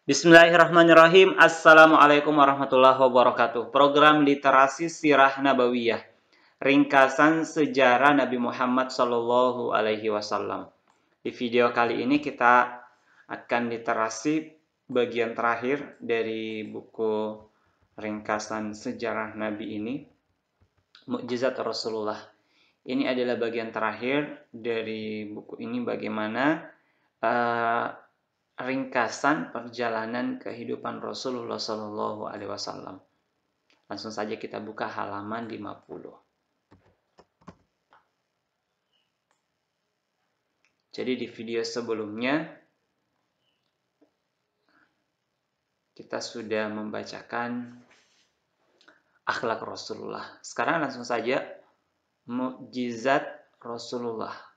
Bismillahirrahmanirrahim. Assalamualaikum warahmatullahi wabarakatuh. Program Literasi Sirah Nabawiyah. Ringkasan sejarah Nabi Muhammad Sallallahu Alaihi Wasallam. Di video kali ini kita akan literasi bagian terakhir dari buku ringkasan sejarah Nabi ini, Mukjizat Rasulullah. Ini adalah bagian terakhir dari buku ini, bagaimana ringkasan perjalanan kehidupan Rasulullah Shallallahu Alaihi Wasallam. Langsung saja kita buka halaman 50. Jadi di video sebelumnya kita sudah membacakan akhlak Rasulullah. Sekarang langsung saja mukjizat Rasulullah.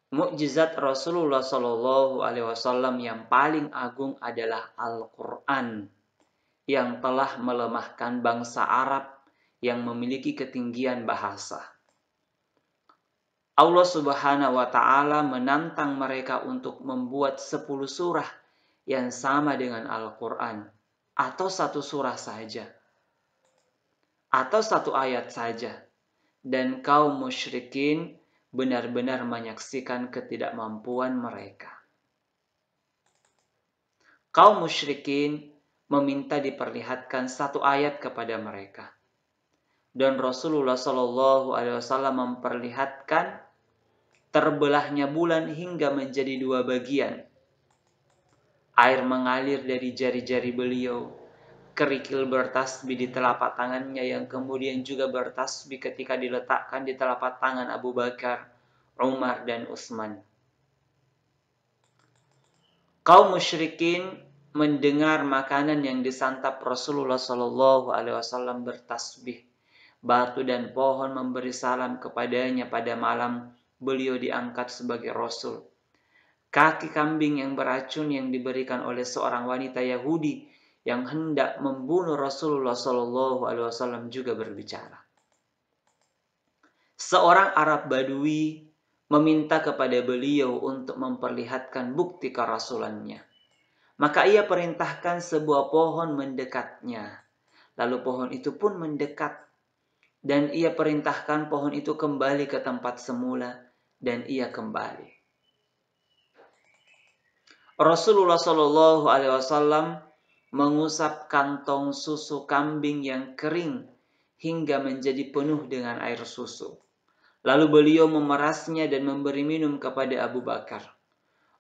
Mukjizat Rasulullah Shallallahu Alaihi Wasallam yang paling agung adalah Al-Quran, yang telah melemahkan bangsa Arab yang memiliki ketinggian bahasa. Allah Subhanahu wa Ta'ala menantang mereka untuk membuat 10 surah yang sama dengan Al-Quran, atau satu surah saja, atau satu ayat saja, dan kaum musyrikin benar-benar menyaksikan ketidakmampuan mereka. Kaum musyrikin meminta diperlihatkan satu ayat kepada mereka, dan Rasulullah Shallallahu Alaihi Wasallam memperlihatkan terbelahnya bulan hingga menjadi 2 bagian. Air mengalir dari jari-jari beliau, kerikil bertasbih di telapak tangannya yang kemudian juga bertasbih ketika diletakkan di telapak tangan Abu Bakar, Umar, dan Utsman. Kaum musyrikin mendengar makanan yang disantap Rasulullah Shallallahu Alaihi Wasallam bertasbih. Batu dan pohon memberi salam kepadanya pada malam beliau diangkat sebagai Rasul. Kaki kambing yang beracun yang diberikan oleh seorang wanita Yahudi yang hendak membunuh Rasulullah Shallallahu Alaihi Wasallam juga berbicara. Seorang Arab Badui meminta kepada beliau untuk memperlihatkan bukti kerasulannya. Maka ia perintahkan sebuah pohon mendekatnya. Lalu pohon itu pun mendekat, dan ia perintahkan pohon itu kembali ke tempat semula, dan ia kembali. Rasulullah Shallallahu Alaihi Wasallam mengusap kantong susu kambing yang kering hingga menjadi penuh dengan air susu. Lalu beliau memerasnya dan memberi minum kepada Abu Bakar.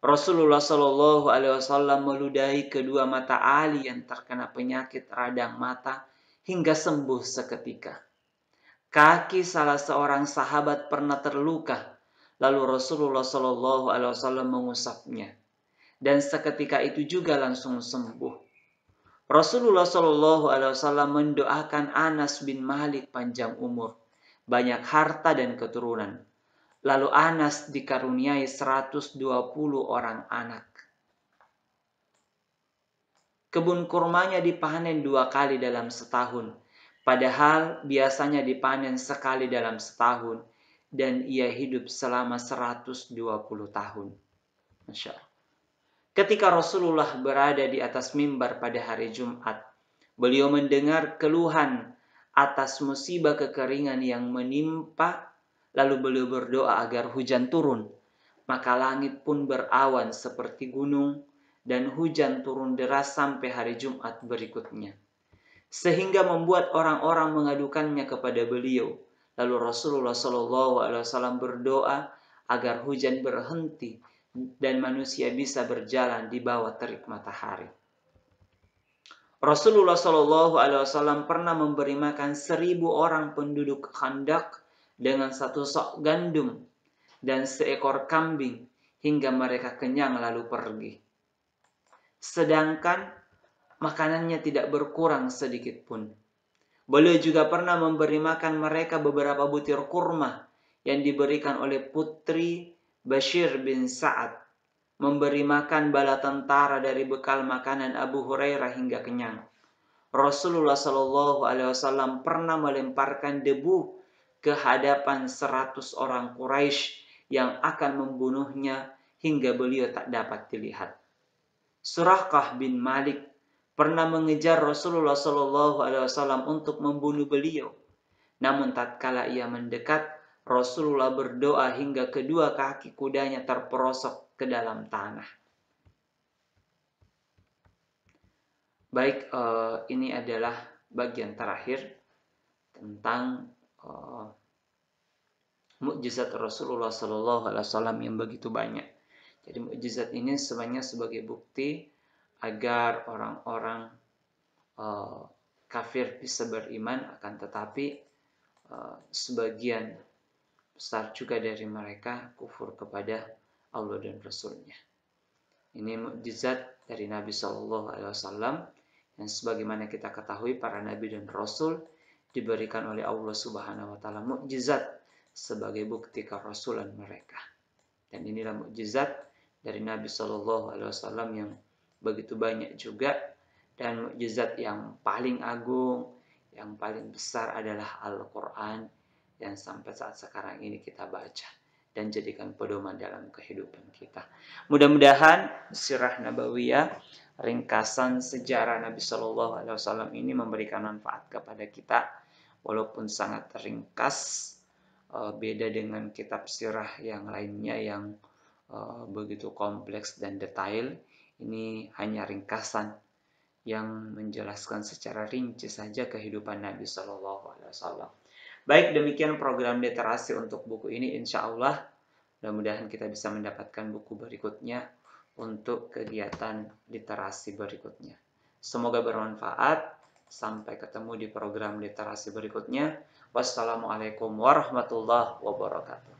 Rasulullah Shallallahu Alaihi Wasallam meludahi kedua mata Ali yang terkena penyakit radang mata hingga sembuh seketika. Kaki salah seorang sahabat pernah terluka, lalu Rasulullah Shallallahu Alaihi Wasallam mengusapnya, dan seketika itu juga langsung sembuh. Rasulullah Shallallahu Alaihi Wasallam mendoakan Anas bin Malik panjang umur, banyak harta dan keturunan. Lalu Anas dikaruniai 120 orang anak. Kebun kurmanya dipanen 2 kali dalam setahun, padahal biasanya dipanen sekali dalam setahun, dan ia hidup selama 120 tahun. Masya Allah. Ketika Rasulullah berada di atas mimbar pada hari Jumat, beliau mendengar keluhan atas musibah kekeringan yang menimpa. Lalu beliau berdoa agar hujan turun. Maka langit pun berawan seperti gunung, dan hujan turun deras sampai hari Jumat berikutnya, sehingga membuat orang-orang mengadukannya kepada beliau. Lalu Rasulullah Shallallahu Alaihi Wasallam berdoa agar hujan berhenti dan manusia bisa berjalan di bawah terik matahari. Rasulullah Shallallahu Alaihi Wasallam pernah memberi makan 1.000 orang penduduk Khandaq dengan 1 sok gandum dan seekor kambing hingga mereka kenyang lalu pergi. Sedangkan makanannya tidak berkurang sedikit pun. Beliau juga pernah memberi makan mereka beberapa butir kurma yang diberikan oleh putri Bashir bin Sa'ad, memberi makan bala tentara dari bekal makanan Abu Hurairah hingga kenyang. Rasulullah Shallallahu Alaihi Wasallam pernah melemparkan debu ke hadapan 100 orang Quraisy yang akan membunuhnya hingga beliau tak dapat dilihat. Surahkah bin Malik pernah mengejar Rasulullah SAW untuk membunuh beliau. Namun tatkala ia mendekat, Rasulullah berdoa hingga kedua kaki kudanya terperosok ke dalam tanah. Baik, ini adalah bagian terakhir tentang mukjizat Rasulullah SAW yang begitu banyak. Jadi mukjizat ini sebenarnya sebagai bukti agar orang-orang kafir bisa beriman, akan tetapi sebagian besar juga dari mereka kufur kepada Allah dan Rasul-Nya. Ini mukjizat dari Nabi SAW yang sebagaimana kita ketahui para Nabi dan Rasul diberikan oleh Allah Subhanahu Wa Taala mukjizat sebagai bukti kerasulan mereka. Dan inilah mukjizat dari Nabi SAW yang begitu banyak juga, dan mukjizat yang paling agung, yang paling besar adalah Al-Quran yang sampai saat sekarang ini kita baca dan jadikan pedoman dalam kehidupan kita. Mudah-mudahan sirah nabawiyah, ringkasan sejarah Nabi SAW ini memberikan manfaat kepada kita, walaupun sangat ringkas, beda dengan kitab sirah yang lainnya yang begitu kompleks dan detail. Ini hanya ringkasan yang menjelaskan secara rinci saja kehidupan Nabi SAW. Baik, demikian program literasi untuk buku ini. Insya Allah, mudah-mudahan kita bisa mendapatkan buku berikutnya untuk kegiatan literasi berikutnya. Semoga bermanfaat. Sampai ketemu di program literasi berikutnya. Wassalamualaikum warahmatullahi wabarakatuh.